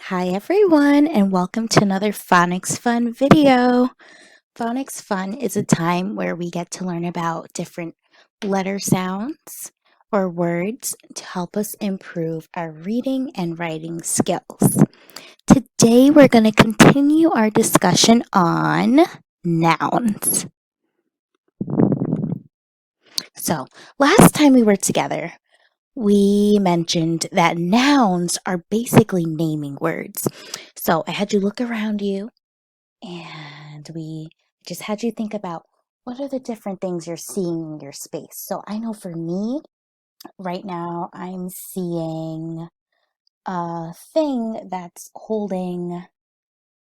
Hi everyone, and welcome to another Phonics Fun video. Phonics Fun is a time where we get to learn about different letter sounds or words to help us improve our reading and writing skills. Today we're going to continue our discussion on nouns. So, last time we were together, we mentioned that nouns are basically naming words. So I had you look around you and we just had you think about what are the different things you're seeing in your space. So I know for me, right now, I'm seeing a thing that's holding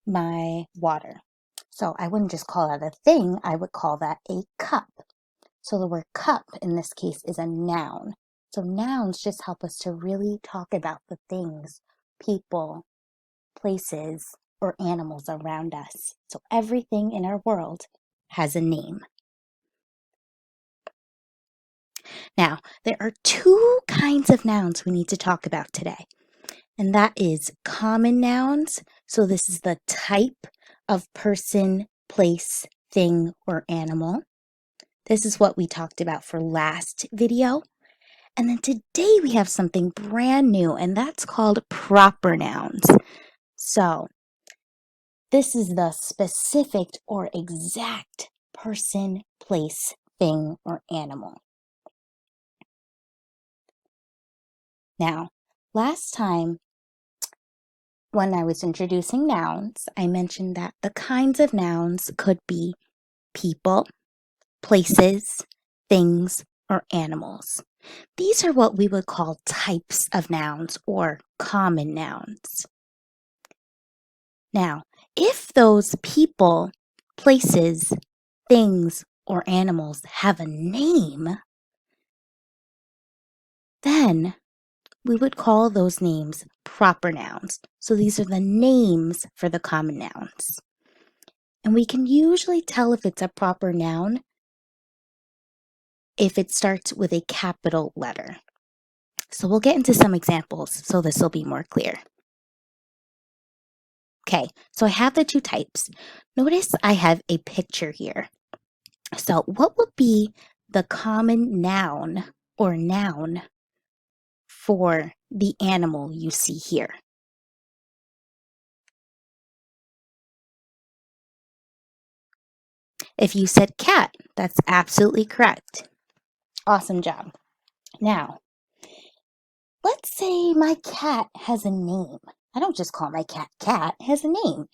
my water. So I wouldn't just call that a thing, I would call that a cup. So the word cup in this case is a noun. So nouns just help us to really talk about the things, people, places, or animals around us. So everything in our world has a name. Now, there are two kinds of nouns we need to talk about today, and that is common nouns. So this is the type of person, place, thing, or animal. This is what we talked about for last video. And then today we have something brand new, and that's called proper nouns. So this is the specific or exact person, place, thing, or animal. Now, last time when I was introducing nouns, I mentioned that the kinds of nouns could be people, places, things, or animals. These are what we would call types of nouns or common nouns. Now, if those people, places, things, or animals have a name, then we would call those names proper nouns. So these are the names for the common nouns. And we can usually tell if it's a proper noun if it starts with a capital letter. So we'll get into some examples so this will be more clear. Okay, so I have the two types. Notice I have a picture here. So what would be the common noun or noun for the animal you see here? If you said cat, that's absolutely correct. Awesome job. Now, let's say my cat has a name. I don't just call my cat cat, it has a name.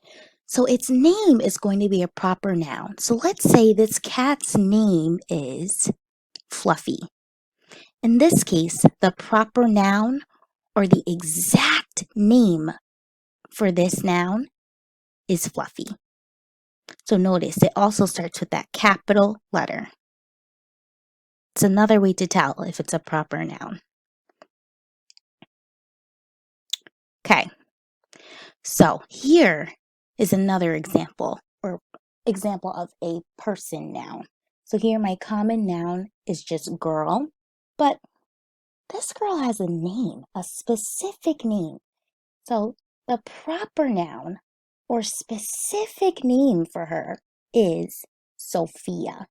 So its name is going to be a proper noun. So let's say this cat's name is Fluffy. In this case, the proper noun or the exact name for this noun is Fluffy. So notice it also starts with that capital letter. It's another way to tell if it's a proper noun. Okay, so here is another example of a person noun. So here my common noun is just girl, but this girl has a name, a specific name. So the proper noun or specific name for her is Sophia.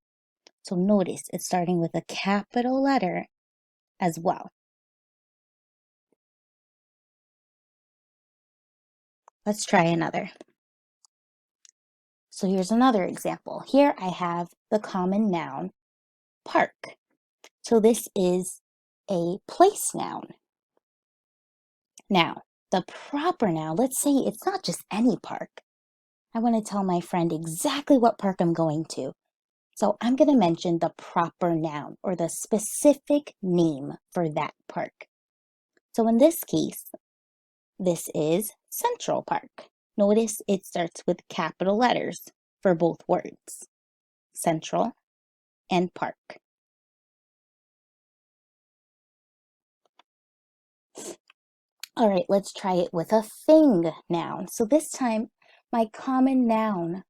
So notice it's starting with a capital letter as well. Let's try another. So here's another example. Here I have the common noun park. So this is a place noun. Now, the proper noun, let's say it's not just any park. I want to tell my friend exactly what park I'm going to. So I'm going to mention the proper noun or the specific name for that park. So in this case, this is Central Park. Notice it starts with capital letters for both words, Central and Park. All right, let's try it with a thing noun. So this time, my common noun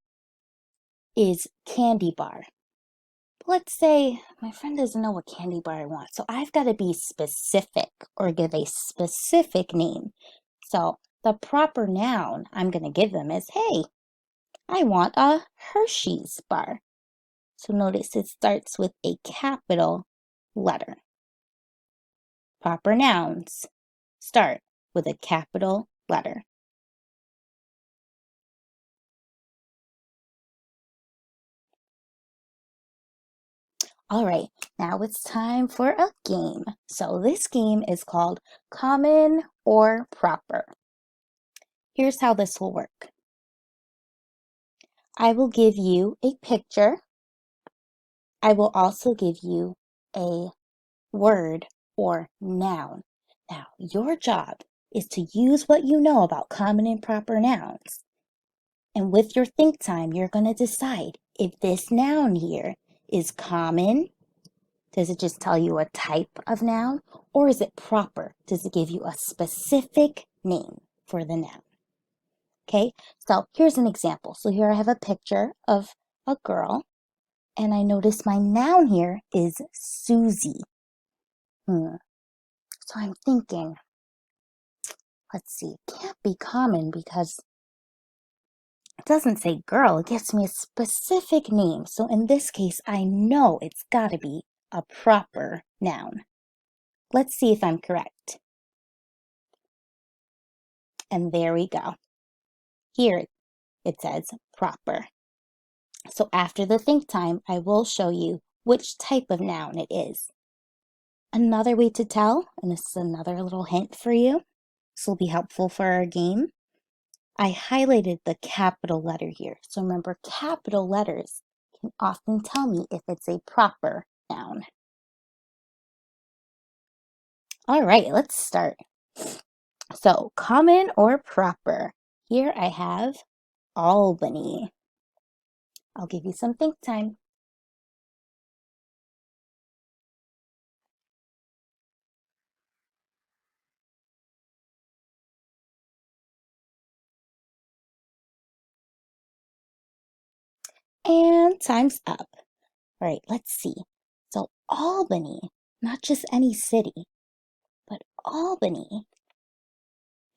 is candy bar. Let's say my friend doesn't know what candy bar I want, so I've got to be specific or give a specific name. So The proper noun I'm going to give them is, hey, I want a Hershey's bar. So notice it starts with a capital letter. Proper nouns start with a capital letter. All right, now it's time for a game. So this game is called Common or Proper. Here's how this will work. I will give you a picture. I will also give you a word or noun. Now, your job is to use what you know about common and proper nouns. And with your think time, you're going to decide if this noun here is common. Does it just tell you a type of noun? Or is it proper? Does it give you a specific name for the noun? Okay, so here's an example. So here I have a picture of a girl, and I notice my noun here is Susie. So I'm thinking, let's see, it can't be common because it doesn't say girl. It gives me a specific name. So in this case, I know it's got to be a proper noun. Let's see if I'm correct. And there we go. Here it says proper. So after the think time, I will show you which type of noun it is. Another way to tell, and this is another little hint for you, this will be helpful for our game. I highlighted the capital letter here. So remember, capital letters can often tell me if it's a proper noun. All right, let's start. So, common or proper? Here I have Albany. I'll give you some think time. And time's up. All right, let's see. So, Albany, not just any city, but Albany,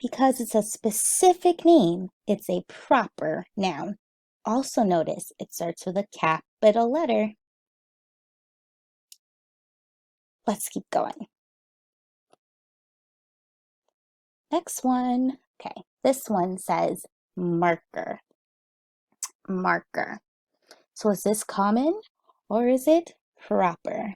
because it's a specific name, it's a proper noun. Also notice it starts with a capital letter. Let's keep going. Next one. Okay, this one says marker. Marker. So is this common or is it proper?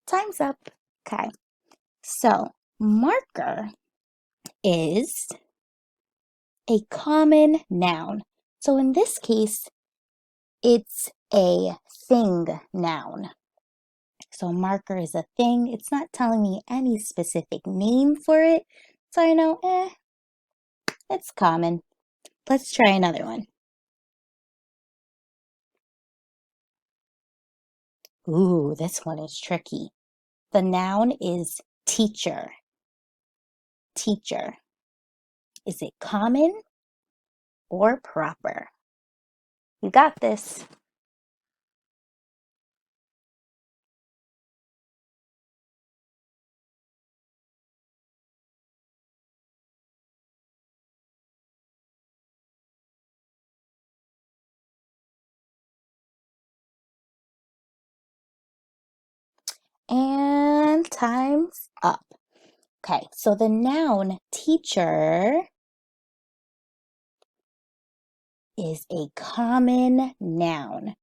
Time's up. Okay, so marker is a common noun. So in this case, it's a thing noun. So marker is a thing. It's not telling me any specific name for it. So I know, it's common. Let's try another one. Ooh, this one is tricky. The noun is teacher. Teacher. Is it common or proper? You got this. And time's up. Okay, so the noun teacher is a common noun.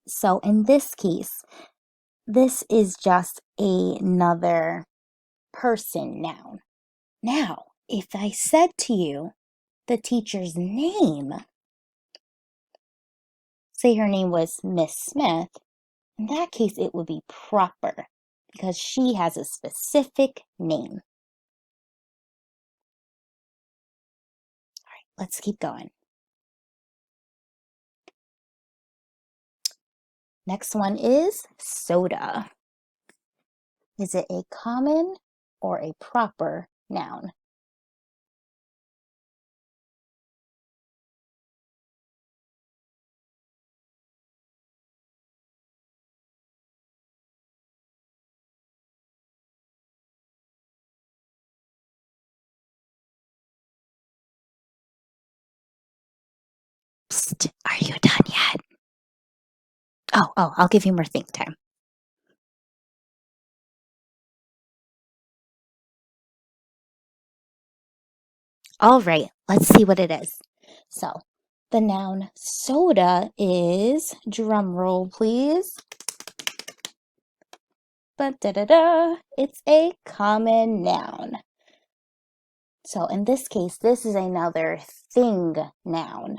So in this case, this is just another person noun. Now, if I said to you the teacher's name, say her name was Miss Smith, in that case it would be proper because she has a specific name. All right, let's keep going. Next one is soda. Is it a common or a proper noun? Psst, are you done yet? Oh, I'll give you more think time. All right, let's see what it is. So, the noun soda is, drum roll please, ba-da-da-da, it's a common noun. So in this case, this is another thing noun.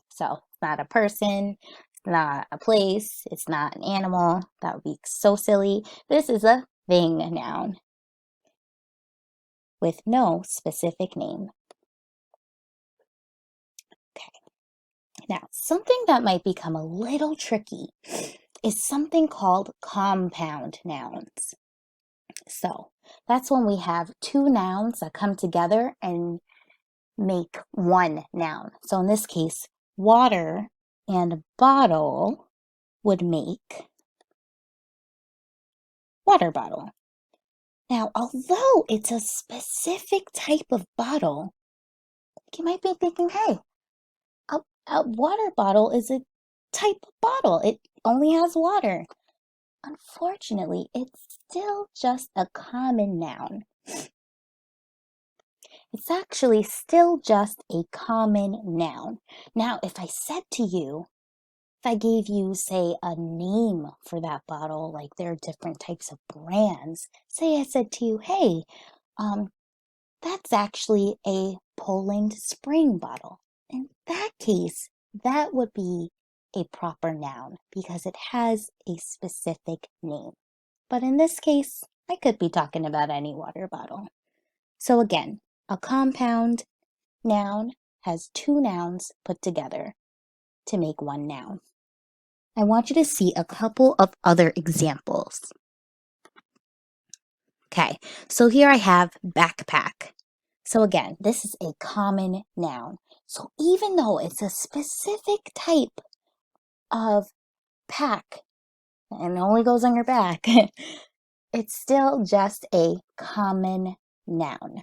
So it's not a person, it's not a place, it's not an animal. That would be so silly. This is a thing noun with no specific name. Okay. Now, something that might become a little tricky is something called compound nouns. So that's when we have two nouns that come together and make one noun. So in this case, water and bottle would make water bottle. Now, although it's a specific type of bottle, you might be thinking, hey, a water bottle is a type of bottle. It only has water. Unfortunately, it's still just a common noun. It's actually still just a common noun. Now, if I said to you, if I gave you, say, a name for that bottle, like there are different types of brands, say I said to you, hey, that's actually a Poland Spring bottle. In that case, that would be a proper noun because it has a specific name. But in this case, I could be talking about any water bottle. So again, a compound noun has two nouns put together to make one noun. I want you to see a couple of other examples. Okay, so here I have backpack. So again, this is a common noun. So even though it's a specific type of pack and it only goes on your back, it's still just a common noun.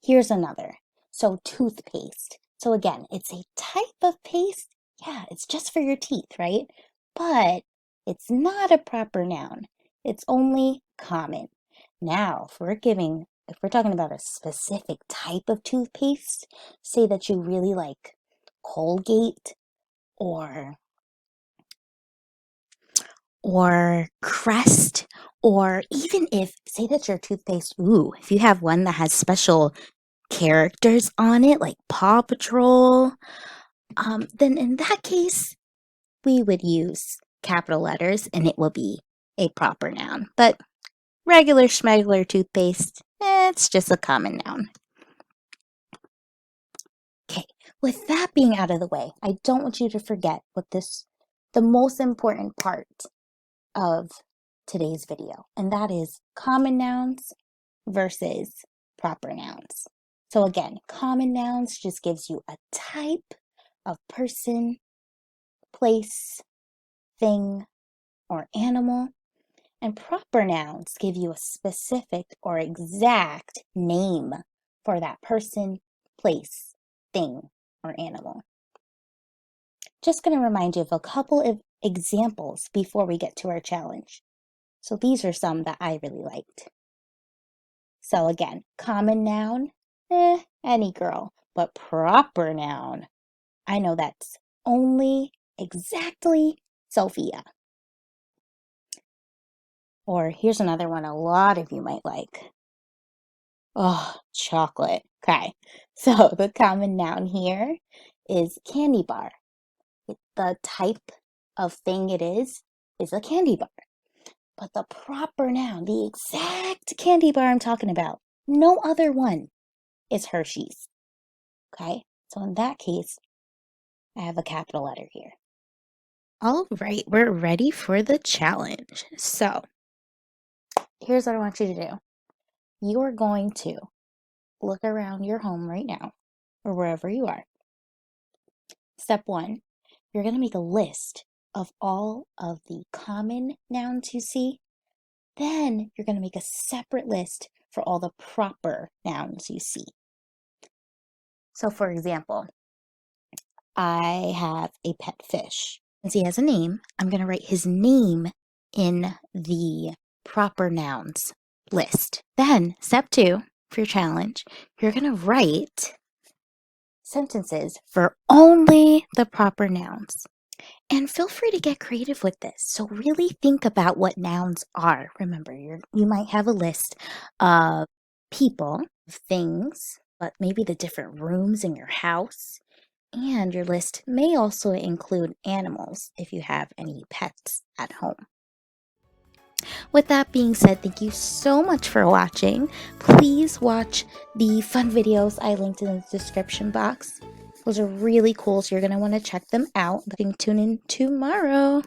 Here's another. So toothpaste. So again, it's a type of paste. Yeah, it's just for your teeth, right? But it's not a proper noun. It's only common. Now, if we're talking about a specific type of toothpaste, say that you really like Colgate or Crest, or even if, say that your toothpaste, if you have one that has special characters on it, like Paw Patrol, then in that case, we would use capital letters and it will be a proper noun. But regular schmegler toothpaste, it's just a common noun. Okay, with that being out of the way, I don't want you to forget the most important part of today's video, and that is common nouns versus proper nouns. So again, common nouns just gives you a type of person, place, thing, or animal, and proper nouns give you a specific or exact name for that person, place, thing, or animal. Just going to remind you of a couple of examples before we get to our challenge. So these are some that I really liked. So again, common noun, any girl, but proper noun, I know that's only exactly Sophia. Or here's another one a lot of you might like. Oh, chocolate. Okay, so the common noun here is candy bar. The type of thing it is a candy bar. But the proper noun, the exact candy bar I'm talking about, no other one is Hershey's. Okay, so in that case, I have a capital letter here. All right, we're ready for the challenge. So here's what I want you to do. You are going to look around your home right now, or wherever you are. Step 1, you're going to make a list of all of the common nouns you see. Then you're going to make a separate list for all the proper nouns you see. So for example, I have a pet fish. Since he has a name, I'm going to write his name in the proper nouns list. Then, step 2 for your challenge, you're going to write sentences for only the proper nouns. And feel free to get creative with this. So really think about what nouns are. Remember, you might have a list of people, things, but maybe the different rooms in your house. And your list may also include animals if you have any pets at home. With that being said, thank you so much for watching. Please watch the fun videos I linked in the description box. Those are really cool, so you're going to want to check them out. Tune in tomorrow.